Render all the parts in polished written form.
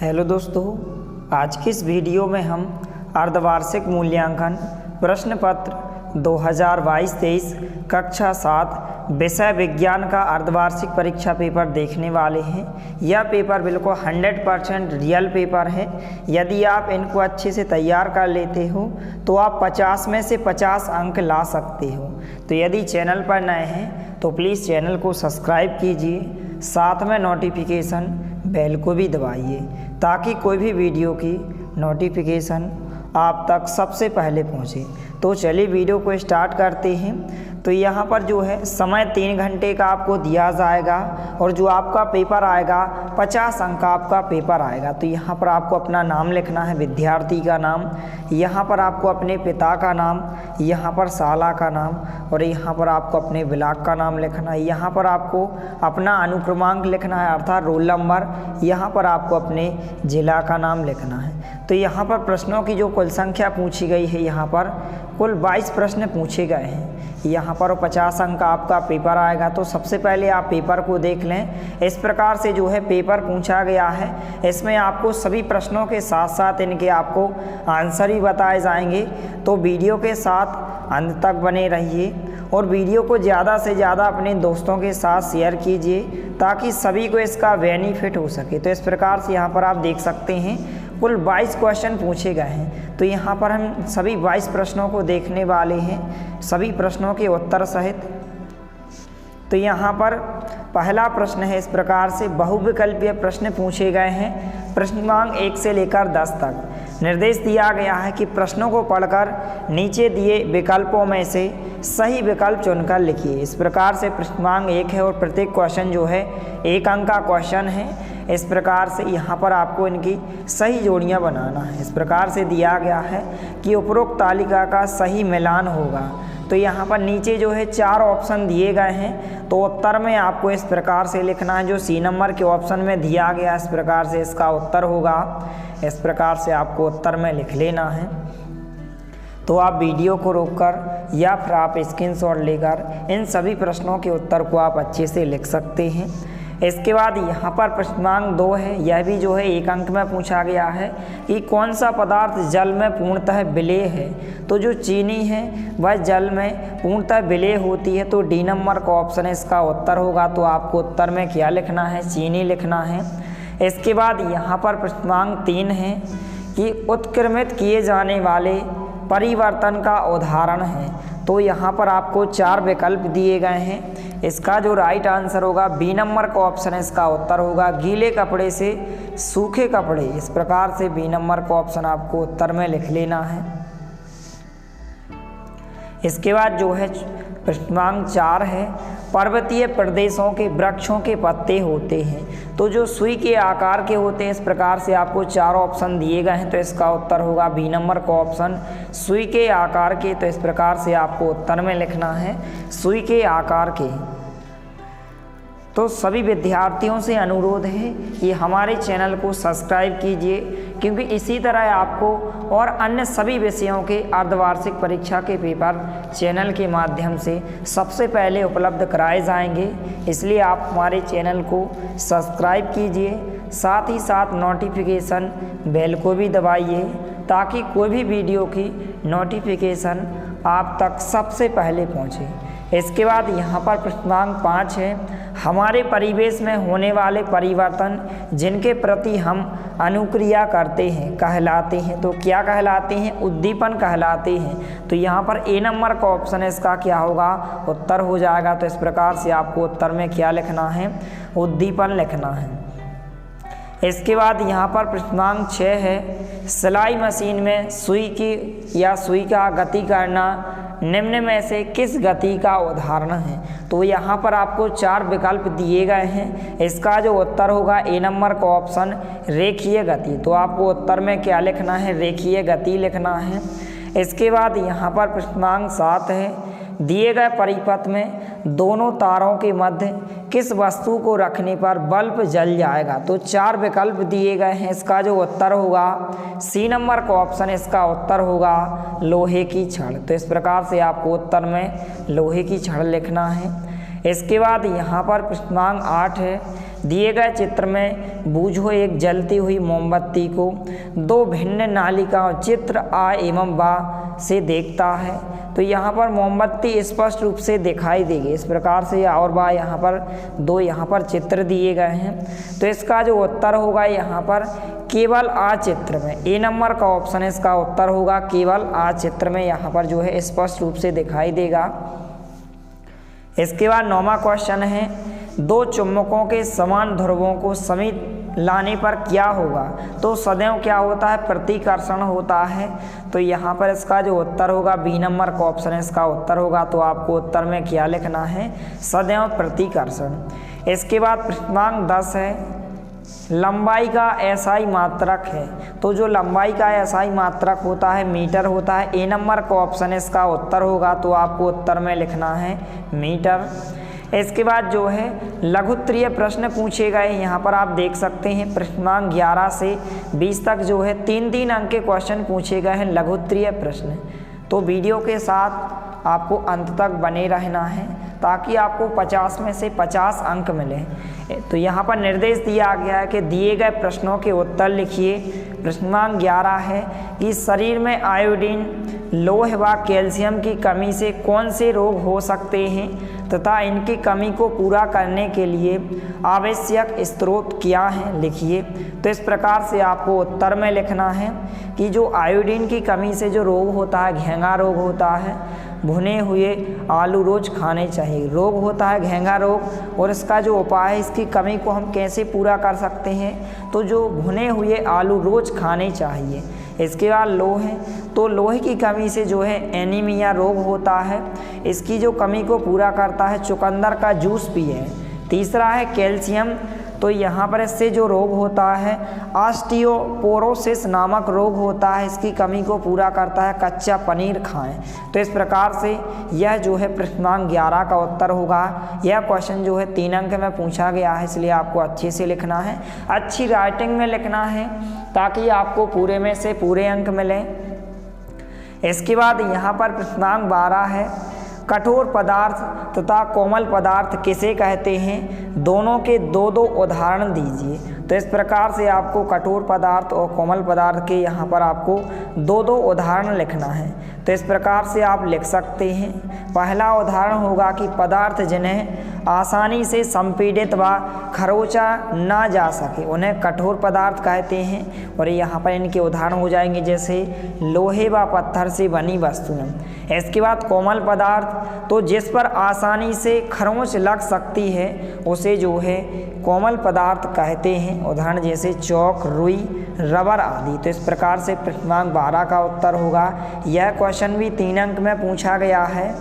Hello दोस्तों, आज की इस वीडियो में हम अर्धवार्षिक मूल्यांकन प्रश्न पत्र 2022-23 कक्षा 7 विषय विज्ञान का अर्धवार्षिक परीक्षा पेपर देखने वाले हैं। यह पेपर बिल्कुल 100% रियल पेपर है। यदि आप इनको अच्छे से तैयार कर लेते हो तो आप 50 में से 50 अंक ला सकते हो। तो यदि चैनल पर नए हैं तो प्लीज़ चैनल को सब्सक्राइब कीजिए, साथ में नोटिफिकेशन बेल को भी दबाइए ताकि कोई भी वीडियो की नोटिफिकेशन आप तक सबसे पहले पहुंचे। तो चलिए वीडियो को स्टार्ट करते हैं। तो यहाँ पर जो है समय 3 घंटे का आपको दिया जाएगा और जो आपका पेपर आएगा 50 अंक का आपका पेपर आएगा। तो यहाँ पर आपको अपना नाम लिखना है, विद्यार्थी का नाम, यहाँ पर आपको अपने पिता का नाम, यहाँ पर शाला का नाम और यहाँ पर आपको अपने ब्लॉक का नाम लिखना है। यहाँ पर आपको अपना अनुक्रमांक लिखना है अर्थात रोल नंबर, यहाँ पर आपको अपने जिला का नाम लिखना है। तो यहाँ पर प्रश्नों की जो कुल संख्या पूछी गई है, यहाँ पर कुल 22 प्रश्न पूछे गए हैं। यहाँ पर 50 अंक का आपका पेपर आएगा। तो सबसे पहले आप पेपर को देख लें। इस प्रकार से जो है पेपर पूछा गया है। इसमें आपको सभी प्रश्नों के साथ साथ इनके आपको आंसर भी बताए जाएंगे। तो वीडियो के साथ अंत तक बने रहिए और वीडियो को ज़्यादा से ज़्यादा अपने दोस्तों के साथ शेयर कीजिए ताकि सभी को इसका बेनिफिट हो सके। तो इस प्रकार से यहाँ पर आप देख सकते हैं कुल 22 क्वेश्चन पूछे गए हैं। तो यहाँ पर हम सभी 22 प्रश्नों को देखने वाले हैं, सभी प्रश्नों के उत्तर सहित। तो यहाँ पर पहला प्रश्न है इस प्रकार से, बहुविकल्पीय प्रश्न पूछे गए हैं। प्रश्नांक 1 से लेकर 10 तक निर्देश दिया गया है कि प्रश्नों को पढ़कर नीचे दिए विकल्पों में से सही विकल्प चुनकर लिखिए। इस प्रकार से प्रश्नांक 1 है और प्रत्येक क्वेश्चन जो है 1 अंक का क्वेश्चन है। इस प्रकार से यहाँ पर आपको इनकी सही जोड़ियाँ बनाना है। इस प्रकार से दिया गया है कि उपरोक्त तालिका का सही मिलान होगा। तो यहाँ पर नीचे जो है 4 ऑप्शन दिए गए हैं। तो उत्तर में आपको इस प्रकार से लिखना है, जो सी नंबर के ऑप्शन में दिया गया इस प्रकार से इसका उत्तर होगा। इस प्रकार से आपको उत्तर में लिख लेना है। तो आप वीडियो को रोककर या फिर आप स्क्रीनशॉट लेकर इन सभी प्रश्नों के उत्तर को आप अच्छे से लिख सकते हैं। इसके बाद यहाँ पर प्रश्नांक 2 है। यह भी जो है 1 अंक में पूछा गया है कि कौन सा पदार्थ जल में पूर्णतः विलेय है। तो जो चीनी है वह जल में पूर्णतः विलेय होती है। तो डी नंबर का ऑप्शन है इसका उत्तर होगा। तो आपको उत्तर में क्या लिखना है, चीनी लिखना है। इसके बाद यहाँ पर प्रश्नांक 3 है कि उत्क्रमित किए जाने वाले परिवर्तन का उदाहरण है। तो यहाँ पर आपको 4 विकल्प दिए गए हैं। इसका जो राइट आंसर होगा बी नंबर का ऑप्शन है इसका उत्तर होगा, गीले कपड़े से सूखे कपड़े। इस प्रकार से बी नंबर का ऑप्शन आपको उत्तर में लिख लेना है। इसके बाद जो है प्रश्नांक 4 है, पर्वतीय प्रदेशों के वृक्षों के पत्ते होते हैं। तो जो सुई के आकार के होते हैं। इस प्रकार से आपको 4 ऑप्शन दिए गए हैं। तो इसका उत्तर होगा बी नंबर का ऑप्शन, सुई के आकार के। तो इस प्रकार से आपको उत्तर में लिखना है, सुई के आकार के। तो सभी विद्यार्थियों से अनुरोध है कि हमारे चैनल को सब्सक्राइब कीजिए, क्योंकि इसी तरह आपको और अन्य सभी विषयों के अर्धवार्षिक परीक्षा के पेपर चैनल के माध्यम से सबसे पहले उपलब्ध कराए जाएंगे। इसलिए आप हमारे चैनल को सब्सक्राइब कीजिए, साथ ही साथ नोटिफिकेशन बेल को भी दबाइए ताकि कोई भी वीडियो की नोटिफिकेशन आप तक सबसे पहले पहुँचे। इसके बाद यहाँ पर प्रश्नांक 5 है, हमारे परिवेश में होने वाले परिवर्तन जिनके प्रति हम अनुक्रिया करते हैं कहलाते हैं। तो क्या कहलाते हैं, उद्दीपन कहलाते हैं। तो यहाँ पर ए नंबर का ऑप्शन है इसका क्या होगा, उत्तर हो जाएगा। तो इस प्रकार से आपको उत्तर में क्या लिखना है, उद्दीपन लिखना है। इसके बाद यहाँ पर प्रश्नांक 6 है, सिलाई मशीन में सुई की या सुई का गति करना निम्न में से किस गति का उदाहरण है। तो यहाँ पर आपको 4 विकल्प दिए गए हैं। इसका जो उत्तर होगा ए नंबर का ऑप्शन, रेखीय गति। तो आपको उत्तर में क्या लिखना है, रेखीय गति लिखना है। इसके बाद यहाँ पर प्रश्नांक 7 है, दिए गए परिपथ में दोनों तारों के मध्य किस वस्तु को रखने पर बल्ब जल जाएगा। तो 4 विकल्प दिए गए हैं। इसका जो उत्तर होगा सी नंबर का ऑप्शन, इसका उत्तर होगा लोहे की छड़। तो इस प्रकार से आपको उत्तर में लोहे की छड़ लिखना है। इसके बाद यहाँ पर प्रश्नांक 8 है, दिए गए चित्र में बूझो एक जलती हुई मोमबत्ती को दो भिन्न नालिकाओं चित्र आ एवं बा से देखता है। तो यहाँ पर मोमबत्ती स्पष्ट रूप से दिखाई देगी इस प्रकार से, और बा यहाँ पर दो यहाँ पर चित्र दिए गए हैं। तो इसका जो उत्तर होगा यहाँ पर केवल आ चित्र में, ए नंबर का ऑप्शन है इसका उत्तर होगा केवल आ चित्र में, यहाँ पर जो है स्पष्ट रूप से दिखाई देगा। इसके बाद 9वां क्वेश्चन है, दो चुम्बकों के समान ध्रुवों को समीप लाने पर क्या होगा। तो सदैव क्या होता है, प्रतिकर्षण होता है। तो यहाँ पर इसका जो उत्तर होगा बी नंबर का ऑप्शन है इसका उत्तर होगा। तो आपको उत्तर में क्या लिखना है, सदैव प्रतिकर्षण। इसके बाद प्रश्नांक 10 है, लंबाई का एसआई मात्रक है। तो जो लंबाई का एसआई मात्रक होता है मीटर होता है, ए नंबर का ऑप्शन इसका उत्तर होगा। तो आपको उत्तर में लिखना है मीटर। इसके बाद जो है लघुत्तरीय प्रश्न पूछे गए, यहाँ पर आप देख सकते हैं प्रश्नांक 11 से 20 तक जो है 3-3 अंक के क्वेश्चन पूछे गए हैं लघुत्तरीय प्रश्न। तो वीडियो के साथ आपको अंत तक बने रहना है ताकि आपको 50 में से 50 अंक मिले। तो यहाँ पर निर्देश दिया गया है कि दिए गए प्रश्नों के उत्तर लिखिए। प्रश्नांक 11 है कि शरीर में आयोडीन, लोह व कैल्शियम की कमी से कौन से रोग हो सकते हैं तथा इनकी कमी को पूरा करने के लिए आवश्यक स्रोत क्या हैं, लिखिए। तो इस प्रकार से आपको उत्तर में लिखना है कि जो आयोडीन की कमी से जो रोग होता है, घेंघा रोग होता है, भुने हुए आलू रोज खाने चाहिए। रोग होता है घेंघा रोग, और इसका जो उपाय है, इसकी कमी को हम कैसे पूरा कर सकते हैं, तो जो भुने हुए आलू रोज खाने चाहिए। इसके बाद लोह है, तो लोहे की कमी से जो है एनीमिया रोग होता है, इसकी जो कमी को पूरा करता है चुकंदर का जूस पिए। तीसरा है कैल्शियम, तो यहाँ पर इससे जो रोग होता है ऑस्टियोपोरोसिस नामक रोग होता है, इसकी कमी को पूरा करता है कच्चा पनीर खाएं। तो इस प्रकार से यह जो है प्रश्नांक 11 का उत्तर होगा। यह क्वेश्चन जो है 3 अंक में पूछा गया है, इसलिए आपको अच्छे से लिखना है, अच्छी राइटिंग में लिखना है ताकि आपको पूरे में से पूरे अंक मिलें। इसके बाद यहाँ पर प्रश्नांक 12 है, कठोर पदार्थ तथा कोमल पदार्थ किसे कहते हैं, दोनों के 2-2 उदाहरण दीजिए। तो इस प्रकार से आपको कठोर पदार्थ और कोमल पदार्थ के यहाँ पर आपको 2-2 उदाहरण लिखना है। तो इस प्रकार से आप लिख सकते हैं। पहला उदाहरण होगा कि पदार्थ जिन्हें आसानी से संपीड़ित व खरोंचा ना जा सके उन्हें कठोर पदार्थ कहते हैं। और यहाँ पर इनके उदाहरण हो जाएंगे जैसे लोहे व पत्थर से बनी वस्तुएं। इसके बाद कोमल पदार्थ, तो जिस पर आसानी से खरोंच लग सकती है उसे जो है कोमल पदार्थ कहते हैं। उदाहरण जैसे चौक, रुई, रबर आदि। तो इस प्रकार से प्रश्नांक 12 का उत्तर होगा। यह क्वेश्चन भी 3 अंक में पूछा गया है।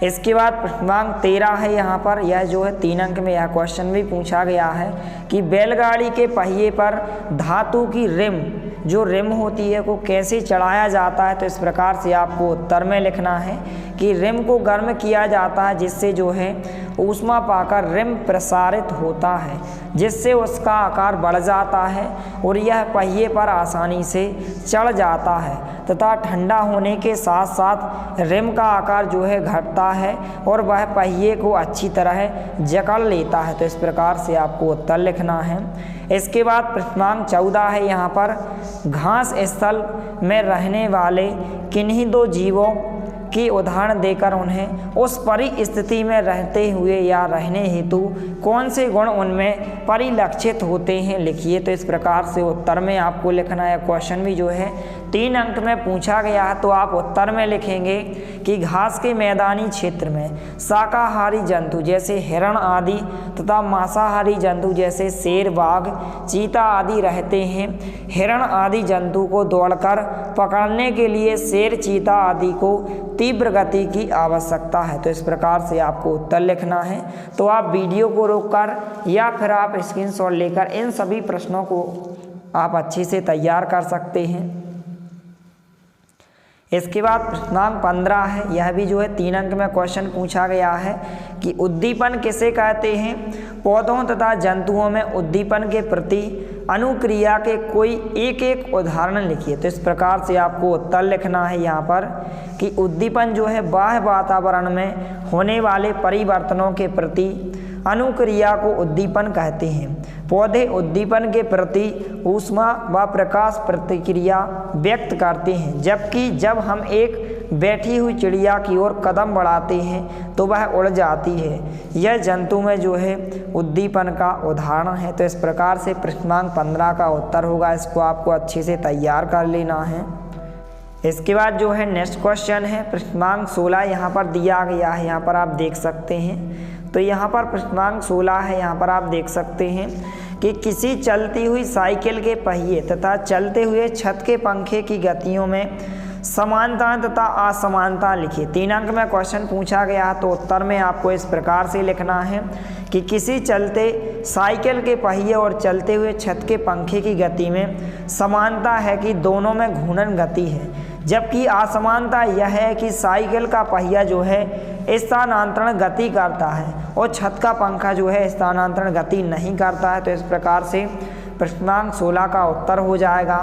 इसके बाद प्रश्नांक 13 है, यहाँ पर यह जो है 3 अंक में यह क्वेश्चन भी पूछा गया है कि बैलगाड़ी के पहिए पर धातु की रिम, जो रिम होती है को कैसे चढ़ाया जाता है। तो इस प्रकार से आपको उत्तर में लिखना है कि रिम को गर्म किया जाता है जिससे जो है ऊष्मा पाकर रिम प्रसारित होता है, जिससे उसका आकार बढ़ जाता है और यह पहिए पर आसानी से चढ़ जाता है तथा ठंडा होने के साथ साथ रिम का आकार जो है घटता है और वह पहिए को अच्छी तरह जकड़ लेता है। तो इस प्रकार से आपको उत्तर लिखना है। इसके बाद प्रश्नांक 14 है, यहाँ पर घास स्थल में रहने वाले किन्हीं 2 जीवों की उदाहरण देकर उन्हें उस परिस्थिति में रहते हुए या रहने हेतु कौन से गुण उनमें परिलक्षित होते हैं, लिखिए। तो इस प्रकार से उत्तर में आपको लिखना है। क्वेश्चन भी जो है 3 अंक में पूछा गया है। तो आप उत्तर में लिखेंगे कि घास के मैदानी क्षेत्र में शाकाहारी जंतु जैसे हिरण आदि तथा मांसाहारी जंतु जैसे शेर, बाघ, चीता आदि रहते हैं। हिरण आदि जंतु को दौड़कर पकड़ने के लिए शेर, चीता आदि को तीव्र गति की आवश्यकता है। तो इस प्रकार से आपको उत्तर लिखना है। तो आप वीडियो को रोककर या फिर आप स्क्रीनशॉट लेकर इन सभी प्रश्नों को आप अच्छे से तैयार कर सकते हैं। इसके बाद प्रश्नांक 15 है, यह भी जो है 3 अंक में क्वेश्चन पूछा गया है कि उद्दीपन किसे कहते हैं। पौधों तथा जंतुओं में उद्दीपन के प्रति अनुक्रिया के कोई एक एक उदाहरण लिखिए। तो इस प्रकार से आपको उत्तर लिखना है यहाँ पर कि उद्दीपन जो है बाह्य वातावरण में होने वाले परिवर्तनों के प्रति अनुक्रिया को उद्दीपन कहते हैं। पौधे उद्दीपन के प्रति ऊष्मा व प्रकाश प्रतिक्रिया व्यक्त करते हैं, जबकि जब हम एक बैठी हुई चिड़िया की ओर कदम बढ़ाते हैं तो वह उड़ जाती है। यह जंतु में जो है उद्दीपन का उदाहरण है। तो इस प्रकार से प्रश्न क्रमांक 15 का उत्तर होगा। इसको आपको अच्छे से तैयार कर लेना है। इसके बाद जो है नेक्स्ट क्वेश्चन है प्रश्न क्रमांक 16 यहाँ पर दिया गया है, यहाँ पर आप देख सकते हैं। तो यहाँ पर प्रश्न क्रमांक 16 है, यहाँ पर आप देख सकते हैं कि किसी चलती हुई साइकिल के पहिए तथा चलते हुए छत के पंखे की गतियों में समानता तथा असमानता लिखिए। 3 अंक में क्वेश्चन पूछा गया तो उत्तर में आपको इस प्रकार से लिखना है कि किसी चलते साइकिल के पहिए और चलते हुए छत के पंखे की गति में समानता है कि दोनों में घूर्णन गति है, जबकि असमानता यह है कि साइकिल का पहिया जो है स्थानांतरण गति करता है और छत का पंखा जो है स्थानांतरण गति नहीं करता है। तो इस प्रकार से प्रश्न क्रमांक 16 का उत्तर हो जाएगा।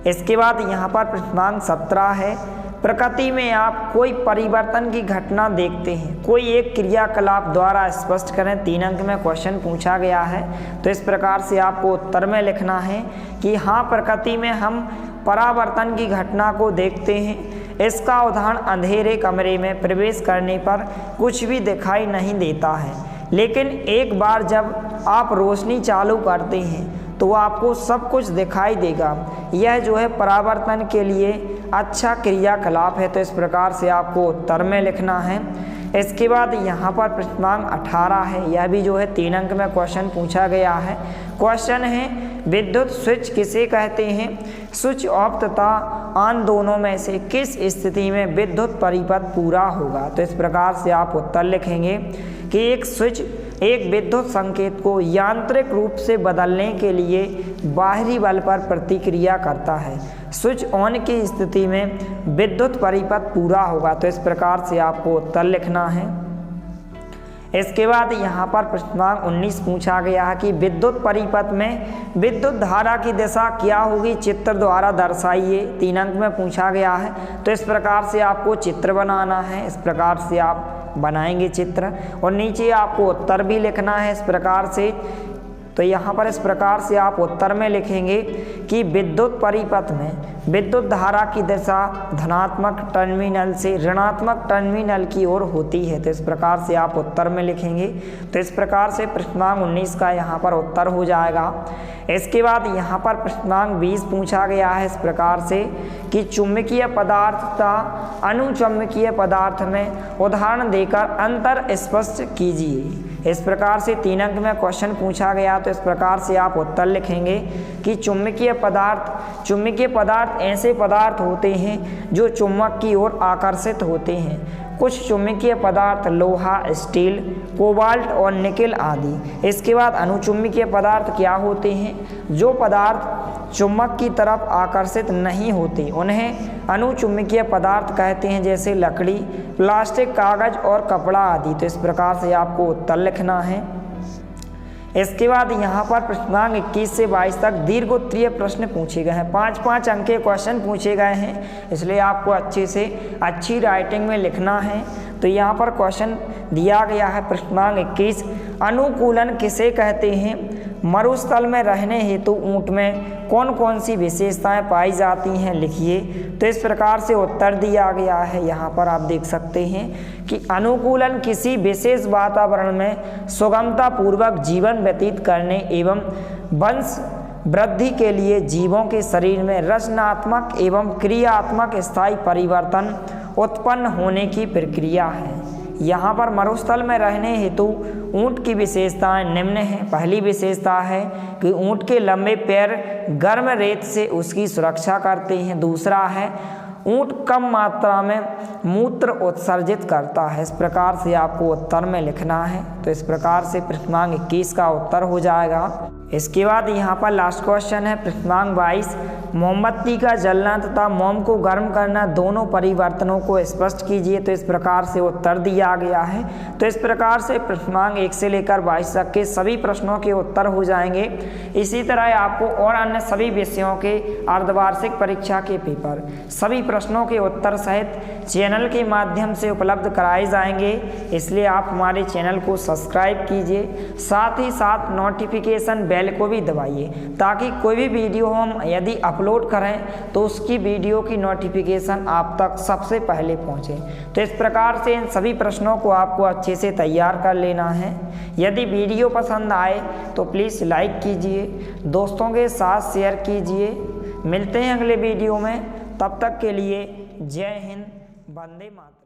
इसके बाद यहाँ पर प्रश्न क्रमांक 17 है, प्रकृति में आप कोई परिवर्तन की घटना देखते हैं, कोई एक क्रियाकलाप द्वारा स्पष्ट करें। 3 अंक में क्वेश्चन पूछा गया है। तो इस प्रकार से आपको उत्तर में लिखना है कि हाँ, प्रकृति में हम परावर्तन की घटना को देखते हैं। इसका उदाहरण अंधेरे कमरे में प्रवेश करने पर कुछ भी दिखाई नहीं देता है, लेकिन एक बार जब आप रोशनी चालू करते हैं तो आपको सब कुछ दिखाई देगा। यह जो है परावर्तन के लिए अच्छा क्रियाकलाप है। तो इस प्रकार से आपको उत्तर में लिखना है। इसके बाद यहाँ पर प्रश्न क्रमांक 18 है, यह भी जो है 3 अंक में क्वेश्चन पूछा गया है। क्वेश्चन है, विद्युत स्विच किसे कहते हैं? स्विच ऑफ तथा ऑन दोनों में से किस स्थिति में विद्युत परिपथ पूरा होगा? तो इस प्रकार से आप उत्तर लिखेंगे कि एक स्विच एक विद्युत संकेत को यांत्रिक रूप से बदलने के लिए बाहरी बल पर प्रतिक्रिया करता है। स्विच ऑन की स्थिति में विद्युत परिपथ पूरा होगा। तो इस प्रकार से आपको उत्तर लिखना है। इसके बाद यहाँ पर प्रश्न क्रमांक 19 पूछा गया है कि विद्युत परिपथ में विद्युत धारा की दिशा क्या होगी, चित्र द्वारा दर्शाइए। 3 अंक में पूछा गया है। तो इस प्रकार से आपको चित्र बनाना है। इस प्रकार से आप बनाएंगे चित्र और नीचे आपको उत्तर भी लिखना है इस प्रकार से। तो यहाँ पर इस प्रकार से आप उत्तर में लिखेंगे कि विद्युत परिपथ में विद्युत धारा की दिशा धनात्मक टर्मिनल से ऋणात्मक टर्मिनल की ओर होती है। तो इस प्रकार से आप उत्तर में लिखेंगे। तो इस प्रकार से प्रश्न क्रमांक 19 का यहाँ पर उत्तर हो जाएगा। इसके बाद यहाँ पर प्रश्न क्रमांक 20 पूछा गया है इस प्रकार से कि चुंबकीय पदार्थ तथा अनुचुंबकीय पदार्थ में उदाहरण देकर अंतर स्पष्ट कीजिए। इस प्रकार से 3 अंक में क्वेश्चन पूछा गया। तो इस प्रकार से आप उत्तर लिखेंगे कि चुंबकीय पदार्थ ऐसे पदार्थ होते हैं जो चुंबक की ओर आकर्षित होते हैं। कुछ चुंबकीय पदार्थ लोहा, स्टील, कोबाल्ट और निकेल आदि। इसके बाद अनुचुंबकीय पदार्थ क्या होते हैं? जो पदार्थ चुंबक की तरफ आकर्षित नहीं होते उन्हें अनुचुंबकीय पदार्थ कहते हैं, जैसे लकड़ी, प्लास्टिक, कागज और कपड़ा आदि। तो इस प्रकार से आपको उत्तर लिखना है। इसके बाद यहाँ पर प्रश्न क्रमांक 21 से 22 तक दीर्घ उत्तरीय प्रश्न पूछे गए हैं। 5-5 अंक के क्वेश्चन पूछे गए हैं, इसलिए आपको अच्छे से अच्छी राइटिंग में लिखना है। तो यहाँ पर क्वेश्चन दिया गया है प्रश्न क्रमांक 21, अनुकूलन किसे कहते हैं? मरुस्थल में रहने हेतु ऊंट में कौन कौन सी विशेषताएं पाई जाती हैं, लिखिए। तो इस प्रकार से उत्तर दिया गया है। यहाँ पर आप देख सकते हैं कि अनुकूलन किसी विशेष वातावरण में सुगमता पूर्वक जीवन व्यतीत करने एवं वंश वृद्धि के लिए जीवों के शरीर में रचनात्मक एवं क्रियात्मक स्थायी परिवर्तन उत्पन्न होने की प्रक्रिया है। यहाँ पर मरुस्थल में रहने हेतु ऊंट की विशेषताएं निम्न हैं। पहली विशेषता है कि ऊंट के लंबे पैर गर्म रेत से उसकी सुरक्षा करते हैं। दूसरा है ऊंट कम मात्रा में मूत्र उत्सर्जित करता है। इस प्रकार से आपको उत्तर में लिखना है। तो इस प्रकार से प्रश्न क्रमांक 21 का उत्तर हो जाएगा। इसके बाद यहाँ पर लास्ट क्वेश्चन है क्रमांक 22, मोमबत्ती का जलना तथा मोम को गर्म करना दोनों परिवर्तनों को स्पष्ट कीजिए। तो इस प्रकार से उत्तर दिया गया है। तो इस प्रकार से क्रमांक 1 से लेकर 22 तक के सभी प्रश्नों के उत्तर हो जाएंगे। इसी तरह आपको और अन्य सभी विषयों के अर्धवार्षिक परीक्षा के पेपर सभी प्रश्नों के उत्तर सहित चैनल के माध्यम से उपलब्ध कराए जाएंगे। इसलिए आप हमारे चैनल को सब्सक्राइब कीजिए, साथ ही साथ नोटिफिकेशन बेल को भी दबाइए ताकि कोई भी वीडियो हम यदि अपलोड करें तो उसकी वीडियो की नोटिफिकेशन आप तक सबसे पहले पहुंचे। तो इस प्रकार से इन सभी प्रश्नों को आपको अच्छे से तैयार कर लेना है। यदि वीडियो पसंद आए तो प्लीज़ लाइक कीजिए, दोस्तों के साथ शेयर कीजिए। मिलते हैं अगले वीडियो में, तब तक के लिए जय हिंद, वंदे मातरम।